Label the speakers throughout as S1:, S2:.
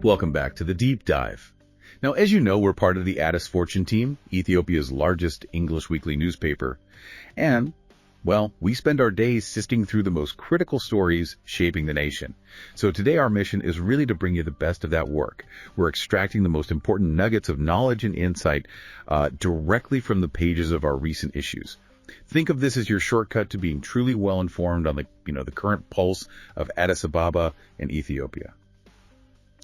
S1: Welcome back to the Deep Dive. Now, as you know, we're part of the Addis Fortune team, Ethiopia's largest English weekly newspaper. And, well, we spend our days sifting through the most critical stories shaping the nation. So today our mission is really to bring you the best of that work. We're extracting the most important nuggets of knowledge and insight directly from the pages of our recent issues. Think of this as your shortcut to being truly well-informed on the current pulse of Addis Ababa and Ethiopia.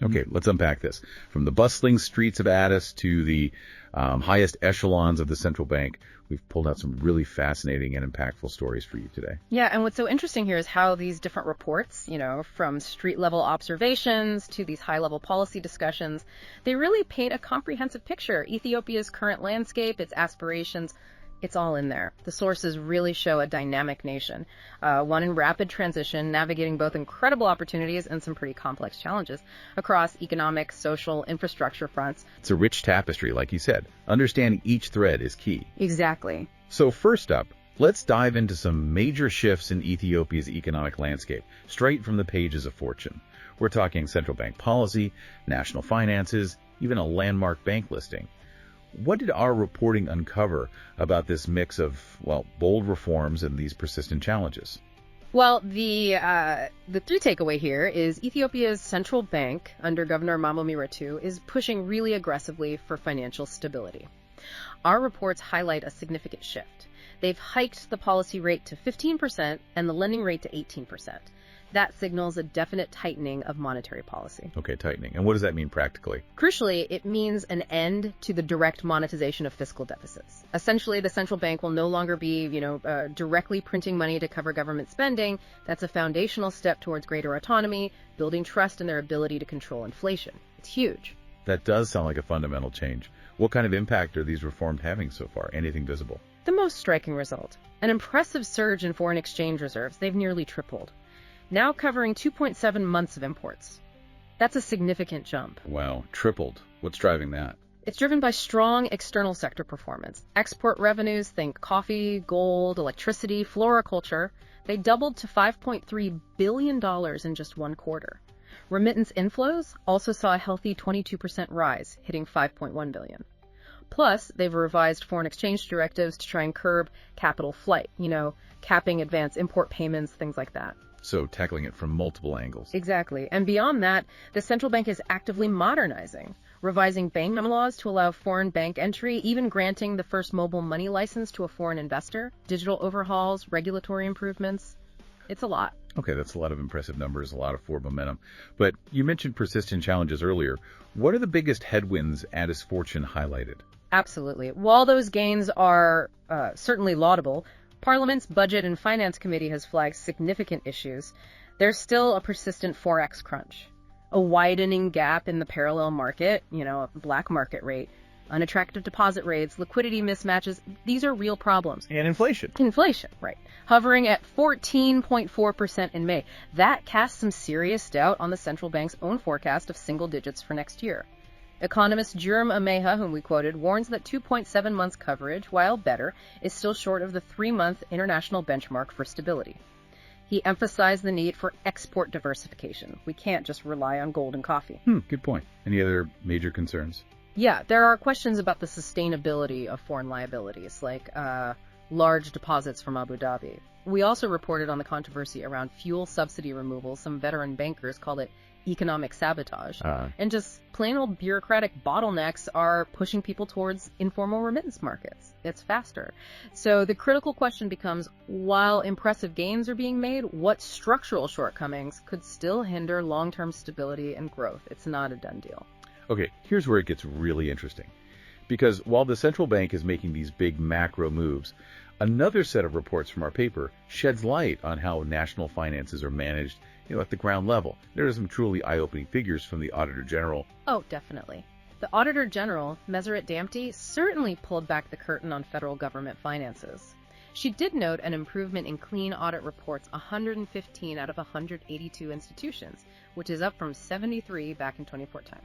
S1: Okay, let's unpack this. From the bustling streets of Addis to the highest echelons of the central bank, we've pulled out some really fascinating and impactful stories for you today.
S2: Yeah, and what's so interesting here is how these different reports, from street-level observations to these high-level policy discussions, they really paint a comprehensive picture. Ethiopia's current landscape, its aspirations, it's all in there. The sources really show a dynamic nation, one in rapid transition, navigating both incredible opportunities and some pretty complex challenges across economic, social, infrastructure fronts.
S1: It's a rich tapestry, like you said. Understanding each thread is key.
S2: Exactly.
S1: So first up, let's dive into some major shifts in Ethiopia's economic landscape, straight from the pages of Fortune. We're talking central bank policy, national finances, even a landmark bank listing. What did our reporting uncover about this mix of, bold reforms and these persistent challenges?
S2: Well, the key takeaway here is Ethiopia's central bank, under Governor Mamomira II, is pushing really aggressively for financial stability. Our reports highlight a significant shift. They've hiked the policy rate to 15% and the lending rate to 18%. That signals a definite tightening of monetary policy.
S1: Okay, tightening. And what does that mean practically?
S2: Crucially, it means an end to the direct monetization of fiscal deficits. Essentially, the central bank will no longer be, directly printing money to cover government spending. That's a foundational step towards greater autonomy, building trust in their ability to control inflation. It's huge.
S1: That does sound like a fundamental change. What kind of impact are these reforms having so far? Anything visible?
S2: The most striking result, an impressive surge in foreign exchange reserves. They've nearly tripled, now covering 2.7 months of imports. That's a significant jump.
S1: Wow, tripled. What's driving that?
S2: It's driven by strong external sector performance. Export revenues, think coffee, gold, electricity, floriculture, they doubled to $5.3 billion in just one quarter. Remittance inflows also saw a healthy 22% rise, hitting $5.1 billion. Plus, they've revised foreign exchange directives to try and curb capital flight, capping advance import payments, things like that.
S1: So tackling it from multiple angles.
S2: Exactly. And beyond that, the central bank is actively modernizing, revising bank laws to allow foreign bank entry, even granting the first mobile money license to a foreign investor, digital overhauls, regulatory improvements. It's a lot.
S1: Okay, that's a lot of impressive numbers, a lot of forward momentum. But you mentioned persistent challenges earlier. What are the biggest headwinds Addis Fortune highlighted?
S2: Absolutely. While those gains are certainly laudable, Parliament's Budget and Finance Committee has flagged significant issues. There's still a persistent forex crunch, a widening gap in the parallel market, a black market rate, unattractive deposit rates, liquidity mismatches. These are real problems.
S1: And inflation.
S2: Inflation, right. Hovering at 14.4% in May. That casts some serious doubt on the central bank's own forecast of single digits for next year. Economist Jerome Ameha, whom we quoted, warns that 2.7 months coverage, while better, is still short of the 3-month international benchmark for stability. He emphasized the need for export diversification. We can't just rely on gold and coffee.
S1: Good point. Any other major concerns?
S2: Yeah, there are questions about the sustainability of foreign liabilities, like large deposits from Abu Dhabi. We also reported on the controversy around fuel subsidy removal. Some veteran bankers called it economic sabotage. And just plain old bureaucratic bottlenecks are pushing people towards informal remittance markets. It's faster. So the critical question becomes, while impressive gains are being made, what structural shortcomings could still hinder long-term stability and growth? It's not a done deal.
S1: Okay, here's where it gets really interesting. Because while the central bank is making these big macro moves, another set of reports from our paper sheds light on how national finances are managed at the ground level. There are some truly eye-opening figures from the Auditor General.
S2: Oh, definitely. The Auditor General, Meseret Damti, certainly pulled back the curtain on federal government finances. She did note an improvement in clean audit reports 115 out of 182 institutions, which is up from 73 back in 2014.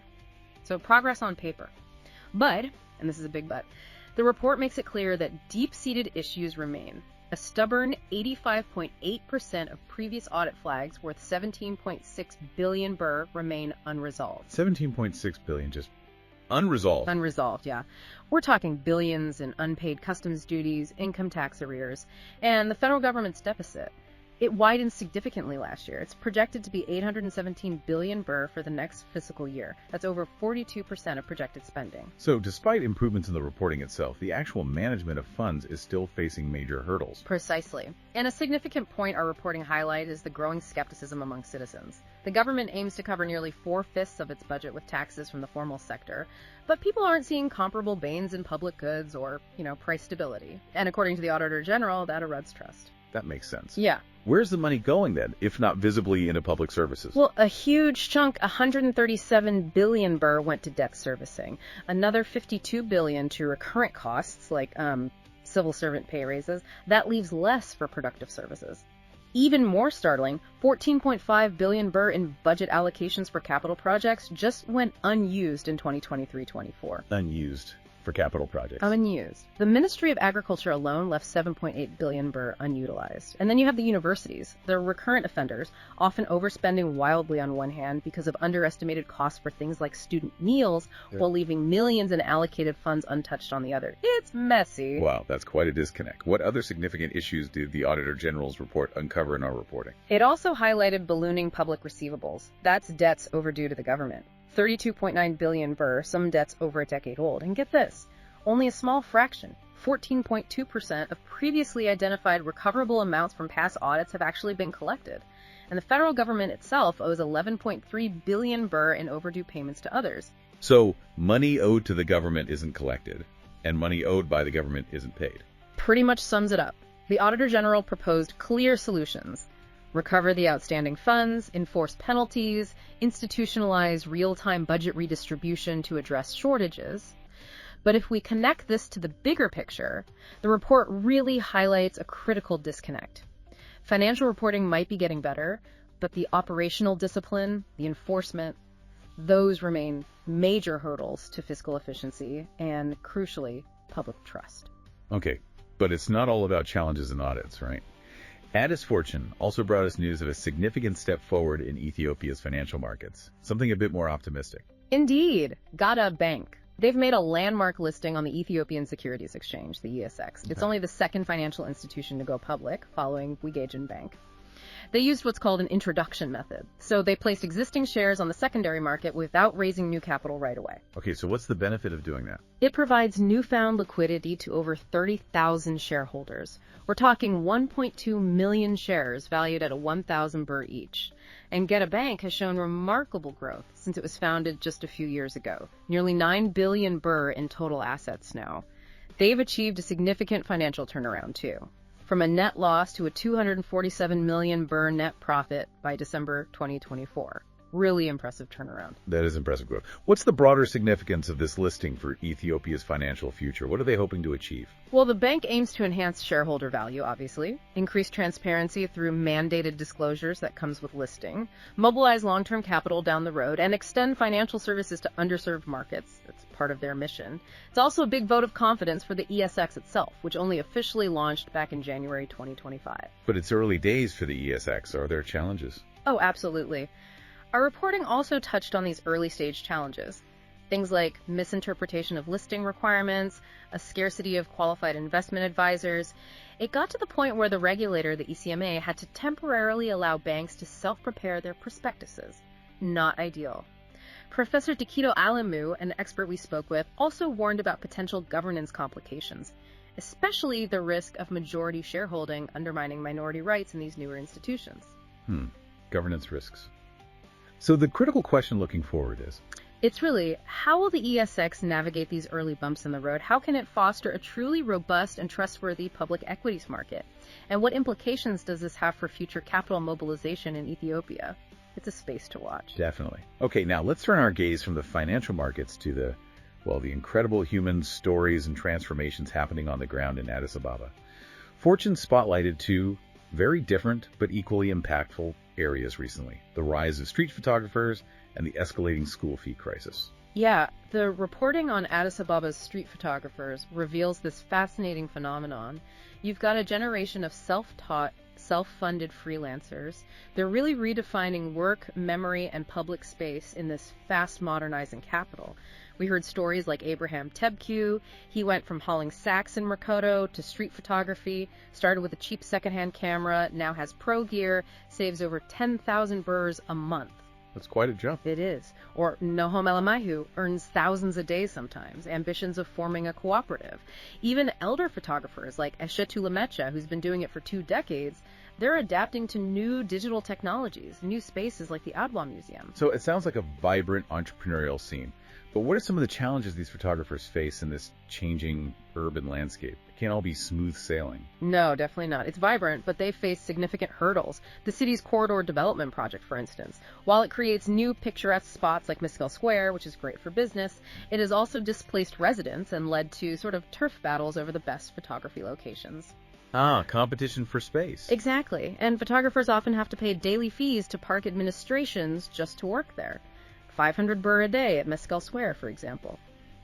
S2: So progress on paper. But, and this is a big but, the report makes it clear that deep-seated issues remain. A stubborn 85.8% of previous audit flags worth 17.6 billion birr remain unresolved.
S1: 17.6 billion just unresolved.
S2: Unresolved, yeah. We're talking billions in unpaid customs duties, income tax arrears, and the federal government's deficit. It widened significantly last year. It's projected to be 817 billion birr for the next fiscal year. That's over 42% of projected spending.
S1: So despite improvements in the reporting itself, the actual management of funds is still facing major hurdles.
S2: Precisely. And a significant point our reporting highlight is the growing skepticism among citizens. The government aims to cover nearly 4/5 of its budget with taxes from the formal sector, but people aren't seeing comparable gains in public goods or, price stability. And according to the Auditor General, that erodes trust.
S1: That makes sense.
S2: Yeah.
S1: Where's the money going then, if not visibly into public services?
S2: Well, a huge chunk, 137 billion birr, went to debt servicing. Another 52 billion to recurrent costs like civil servant pay raises. That leaves less for productive services. Even more startling, 14.5 billion birr in budget allocations for capital projects just went unused in 2023-24.
S1: Unused for capital projects.
S2: Unused. The Ministry of Agriculture alone left 7.8 billion birr unutilized. And then you have the universities. They're recurrent offenders, often overspending wildly on one hand because of underestimated costs for things like student meals, while leaving millions in allocated funds untouched on the other. It's messy.
S1: Wow, that's quite a disconnect. What other significant issues did the Auditor General's report uncover in our reporting?
S2: It also highlighted ballooning public receivables. That's debts overdue to the government. 32.9 billion birr, some debts over a decade old. And get this, only a small fraction, 14.2% of previously identified recoverable amounts from past audits have actually been collected. And the federal government itself owes 11.3 billion birr in overdue payments to others.
S1: So, money owed to the government isn't collected, and money owed by the government isn't paid.
S2: Pretty much sums it up. The Auditor General proposed clear solutions. Recover the outstanding funds, enforce penalties, institutionalize real-time budget redistribution to address shortages. But if we connect this to the bigger picture, the report really highlights a critical disconnect. Financial reporting might be getting better, but the operational discipline, the enforcement, those remain major hurdles to fiscal efficiency and, crucially, public trust.
S1: Okay, but it's not all about challenges and audits, right? Addis Fortune also brought us news of a significant step forward in Ethiopia's financial markets, something a bit more optimistic.
S2: Indeed, Gada Bank. They've made a landmark listing on the Ethiopian Securities Exchange, the ESX. It's only the second financial institution to go public, following Wegagen Bank. They used what's called an introduction method. So they placed existing shares on the secondary market without raising new capital right away.
S1: Okay, so what's the benefit of doing that?
S2: It provides newfound liquidity to over 30,000 shareholders. We're talking 1.2 million shares valued at 1,000 birr each. And Gada Bank has shown remarkable growth since it was founded just a few years ago. Nearly 9 billion birr in total assets now. They've achieved a significant financial turnaround too, from a net loss to a 247 million birr net profit by December 2024. Really impressive turnaround.
S1: That is impressive growth. What's the broader significance of this listing for Ethiopia's financial future? What are they hoping to achieve?
S2: Well, the bank aims to enhance shareholder value, obviously, increase transparency through mandated disclosures that comes with listing, mobilize long-term capital down the road, and extend financial services to underserved markets. That's part of their mission. It's also a big vote of confidence for the ESX itself, which only officially launched back in January 2025.
S1: But it's early days for the ESX. Are there challenges?
S2: Oh, absolutely. Our reporting also touched on these early-stage challenges. Things like misinterpretation of listing requirements, a scarcity of qualified investment advisors. It got to the point where the regulator, the ECMA, had to temporarily allow banks to self-prepare their prospectuses. Not ideal. Professor Dikido Alamu, an expert we spoke with, also warned about potential governance complications, especially the risk of majority shareholding undermining minority rights in these newer institutions.
S1: Governance risks. So the critical question looking forward is,
S2: it's really, how will the ESX navigate these early bumps in the road? How can it foster a truly robust and trustworthy public equities market? And what implications does this have for future capital mobilization in Ethiopia? It's a space to watch.
S1: Definitely. Okay, now let's turn our gaze from the financial markets to the incredible human stories and transformations happening on the ground in Addis Ababa. Fortune spotlighted two very different but equally impactful areas recently: the rise of street photographers and the escalating school fee crisis.
S2: Yeah, the reporting on Addis Ababa's street photographers reveals this fascinating phenomenon. You've got a generation of self-taught, self-funded freelancers. They're really redefining work, memory, and public space in this fast modernizing capital. We heard stories like Abraham Tebque. He went from hauling sacks in Mercado to street photography, started with a cheap secondhand camera, now has pro gear, saves over 10,000 birrs a month.
S1: That's quite a jump.
S2: It is. Or Nohom Elamahu earns thousands a day sometimes, ambitions of forming a cooperative. Even elder photographers like Eshetu Lemecha, who's been doing it for 2 decades, they're adapting to new digital technologies, new spaces like the Adwa Museum.
S1: So it sounds like a vibrant entrepreneurial scene. But what are some of the challenges these photographers face in this changing urban landscape? It can't all be smooth sailing.
S2: No, definitely not. It's vibrant, but they face significant hurdles. The city's corridor development project, for instance. While it creates new picturesque spots like Mescal Square, which is great for business, it has also displaced residents and led to sort of turf battles over the best photography locations.
S1: Ah, competition for space.
S2: Exactly. And photographers often have to pay daily fees to park administrations just to work there. 500 birr a day at Mescal Square, for example.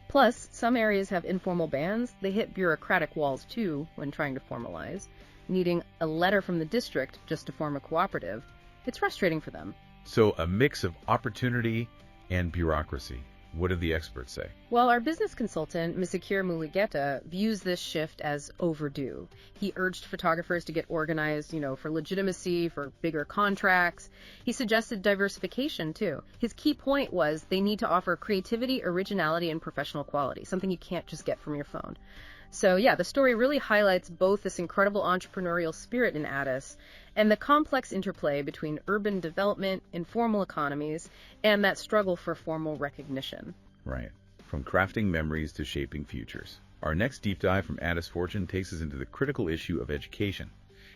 S2: Plus, some areas have informal bans. They hit bureaucratic walls, too, when trying to formalize, needing a letter from the district just to form a cooperative. It's frustrating for them.
S1: So a mix of opportunity and bureaucracy. What do the experts say?
S2: Well, our business consultant, Misakir Muligeta, views this shift as overdue. He urged photographers to get organized, for legitimacy, for bigger contracts. He suggested diversification, too. His key point was they need to offer creativity, originality, and professional quality, something you can't just get from your phone. So yeah, the story really highlights both this incredible entrepreneurial spirit in Addis and the complex interplay between urban development, informal economies, and that struggle for formal recognition.
S1: Right. From crafting memories to shaping futures. Our next deep dive from Addis Fortune takes us into the critical issue of education.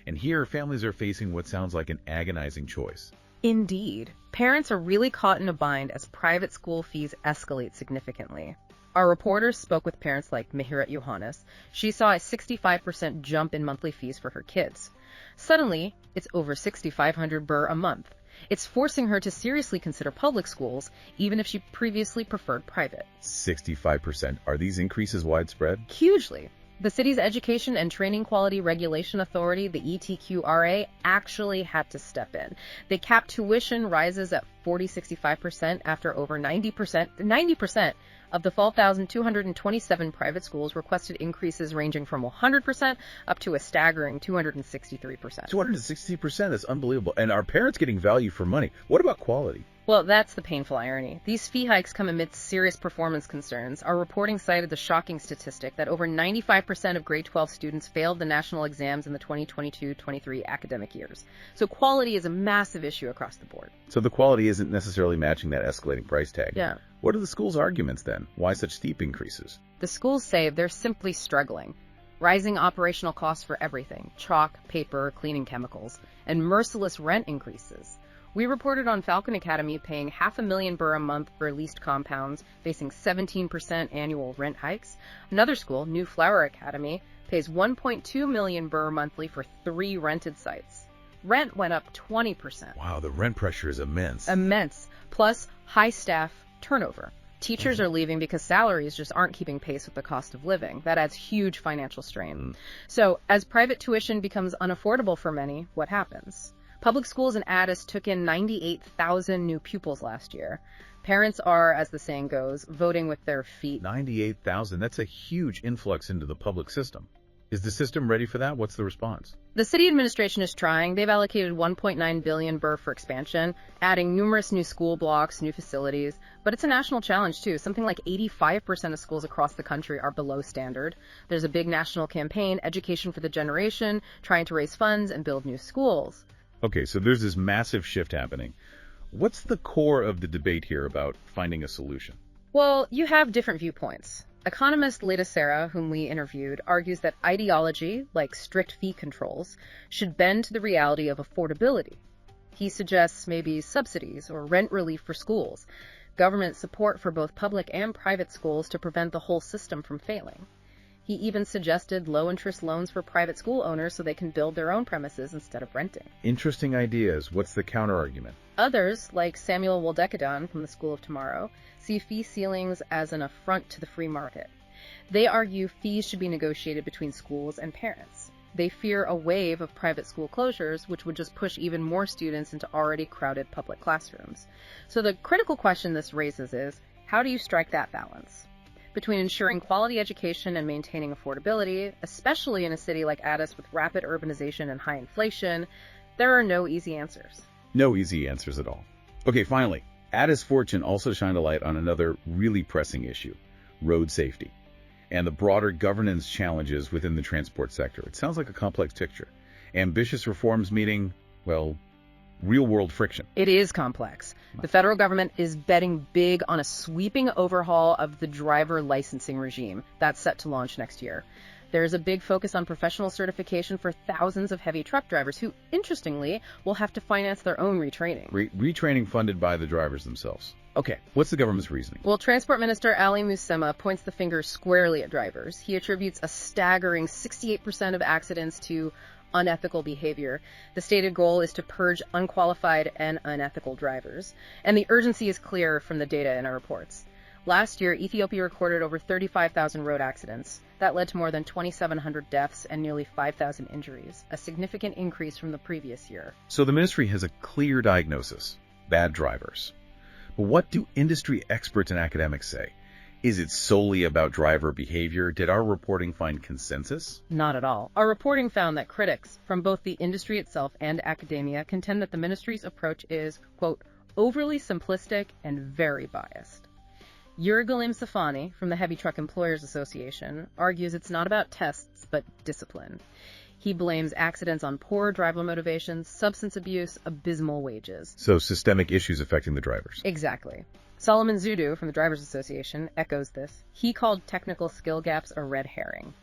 S1: And here, families are facing what sounds like an agonizing choice.
S2: Indeed. Parents are really caught in a bind as private school fees escalate significantly. Our reporters spoke with parents like Mehirat Yohannes. She saw a 65% jump in monthly fees for her kids. Suddenly, it's over 6,500 birr a month. It's forcing her to seriously consider public schools, even if she previously preferred private.
S1: 65%. Are these increases widespread?
S2: Hugely. The city's Education and Training Quality Regulation Authority, the ETQRA, actually had to step in. They capped tuition rises at 65% after over 90% of the 12,227 private schools requested increases ranging from 100% up to a staggering 263%.
S1: 260%, that's unbelievable. And are parents getting value for money? What about quality?
S2: Well, that's the painful irony. These fee hikes come amidst serious performance concerns. Our reporting cited the shocking statistic that over 95% of grade 12 students failed the national exams in the 2022-23 academic years. So quality is a massive issue across the board.
S1: So the quality isn't necessarily matching that escalating price tag.
S2: Yeah.
S1: What are the school's arguments then? Why such steep increases?
S2: The schools say they're simply struggling. Rising operational costs for everything, chalk, paper, cleaning chemicals, and merciless rent increases. We reported on Falcon Academy paying $500,000 birr a month for leased compounds, facing 17% annual rent hikes. Another school, New Flower Academy, pays $1.2 million birr monthly for 3 rented sites. Rent went up 20%.
S1: Wow, the rent pressure is immense.
S2: Immense. Plus, high staff turnover. Teachers are leaving because salaries just aren't keeping pace with the cost of living. That adds huge financial strain. So, as private tuition becomes unaffordable for many, what happens? Public schools in Addis took in 98,000 new pupils last year. Parents are, as the saying goes, voting with their feet.
S1: 98,000, that's a huge influx into the public system. Is the system ready for that? What's the response?
S2: The city administration is trying. They've allocated 1.9 billion birr for expansion, adding numerous new school blocks, new facilities. But it's a national challenge, too. Something like 85% of schools across the country are below standard. There's a big national campaign, Education for the Generation, trying to raise funds and build new schools.
S1: Okay, so there's this massive shift happening. What's the core of the debate here about finding a solution?
S2: Well, you have different viewpoints. Economist Leda Sarah, whom we interviewed, argues that ideology, like strict fee controls, should bend to the reality of affordability. He suggests maybe subsidies or rent relief for schools, government support for both public and private schools to prevent the whole system from failing. He even suggested low-interest loans for private school owners so they can build their own premises instead of renting.
S1: Interesting ideas. What's the counter-argument?
S2: Others, like Samuel Woldekadon from the School of Tomorrow, see fee ceilings as an affront to the free market. They argue fees should be negotiated between schools and parents. They fear a wave of private school closures, which would just push even more students into already crowded public classrooms. So the critical question this raises is, how do you strike that balance between ensuring quality education and maintaining affordability, especially in a city like Addis with rapid urbanization and high inflation? There are no easy answers.
S1: No easy answers at all. Okay, finally, Addis Fortune also shined a light on another really pressing issue, road safety, and the broader governance challenges within the transport sector. It sounds like a complex picture. Ambitious reforms meeting, well, real-world friction.
S2: It is complex. The federal government is betting big on a sweeping overhaul of the driver licensing regime that's set to launch next year. There's a big focus on professional certification for thousands of heavy truck drivers who, interestingly, will have to finance their own retraining.
S1: Retraining funded by the drivers themselves. Okay, what's the government's reasoning?
S2: Well, Transport Minister Ali Musema points the finger squarely at drivers. He attributes a staggering 68% of accidents to unethical behavior. The stated goal is to purge unqualified and unethical drivers. And the urgency is clear from the data in our reports. Last year, Ethiopia recorded over 35,000 road accidents. That led to more than 2,700 deaths and nearly 5,000 injuries, a significant increase from the previous year.
S1: So the ministry has a clear diagnosis: bad drivers. But what do industry experts and academics say? Is it solely about driver behavior? Did our reporting find consensus?
S2: Not at all. Our reporting found that critics from both the industry itself and academia contend that the ministry's approach is, quote, overly simplistic and very biased. Yurgalim Safani from the Heavy Truck Employers Association argues it's not about tests, but discipline. He blames accidents on poor driver motivations, substance abuse, abysmal wages.
S1: So systemic issues affecting the drivers.
S2: Exactly. Solomon Zudu from the Drivers Association echoes this. He called technical skill gaps a red herring.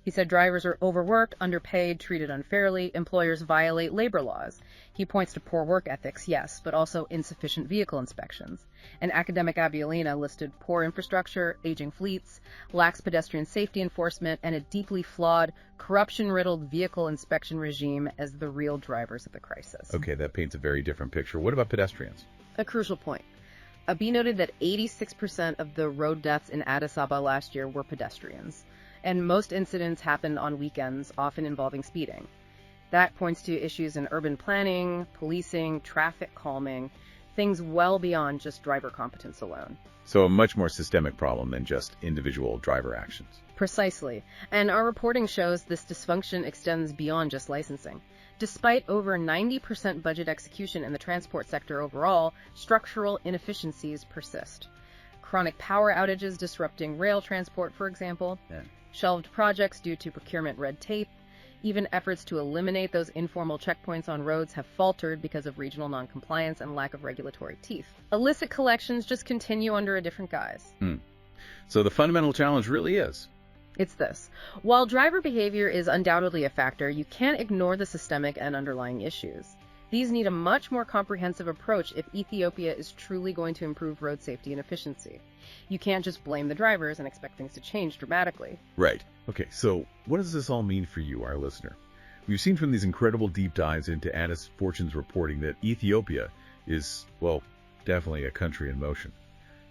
S2: He said drivers are overworked, underpaid, treated unfairly, employers violate labor laws. He points to poor work ethics, yes, but also insufficient vehicle inspections. And academic Abialina listed poor infrastructure, aging fleets, lax pedestrian safety enforcement, and a deeply flawed, corruption-riddled vehicle inspection regime as the real drivers of the crisis.
S1: Okay, that paints a very different picture. What about pedestrians?
S2: A crucial point. Abi noted that 86% of the road deaths in Addis Ababa last year were pedestrians. And most incidents happened on weekends, often involving speeding. That points to issues in urban planning, policing, traffic calming, things well beyond just driver competence alone.
S1: So a much more systemic problem than just individual driver actions.
S2: Precisely. And our reporting shows this dysfunction extends beyond just licensing. Despite over 90% budget execution in the transport sector overall, structural inefficiencies persist. Chronic power outages disrupting rail transport, for example. Shelved projects due to procurement red tape. Even efforts to eliminate those informal checkpoints on roads have faltered because of regional noncompliance and lack of regulatory teeth. Illicit collections just continue under a different guise.
S1: So the fundamental challenge really is?
S2: It's this. While driver behavior is undoubtedly a factor, you can't ignore the systemic and underlying issues. These need a much more comprehensive approach if Ethiopia is truly going to improve road safety and efficiency. You can't just blame the drivers and expect things to change dramatically.
S1: Right. Okay, so what does this all mean for you, our listener? We've seen from these incredible deep dives into Addis Fortune's reporting that Ethiopia is, well, definitely a country in motion.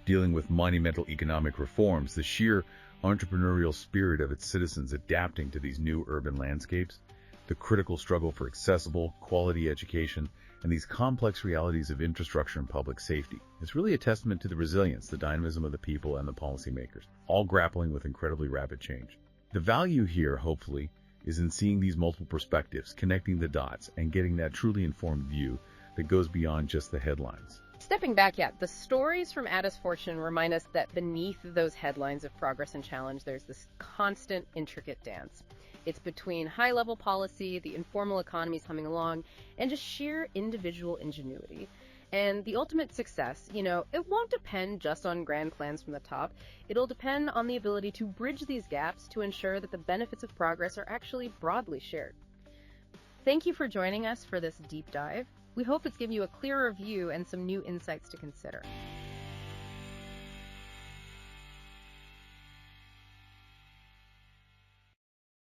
S1: Dealing with monumental economic reforms, the sheer entrepreneurial spirit of its citizens adapting to these new urban landscapes, the critical struggle for accessible, quality education, and these complex realities of infrastructure and public safety. It's really a testament to the resilience, the dynamism of the people and the policymakers, all grappling with incredibly rapid change. The value here, hopefully, is in seeing these multiple perspectives, connecting the dots, and getting that truly informed view that goes beyond just the headlines.
S2: Stepping back yet, the stories from Addis Fortune remind us that beneath those headlines of progress and challenge, there's this constant, intricate dance. It's between high-level policy, the informal economies humming along, and just sheer individual ingenuity. And the ultimate success, it won't depend just on grand plans from the top. It'll depend on the ability to bridge these gaps to ensure that the benefits of progress are actually broadly shared. Thank you for joining us for this deep dive. We hope it's given you a clearer view and some new insights to consider.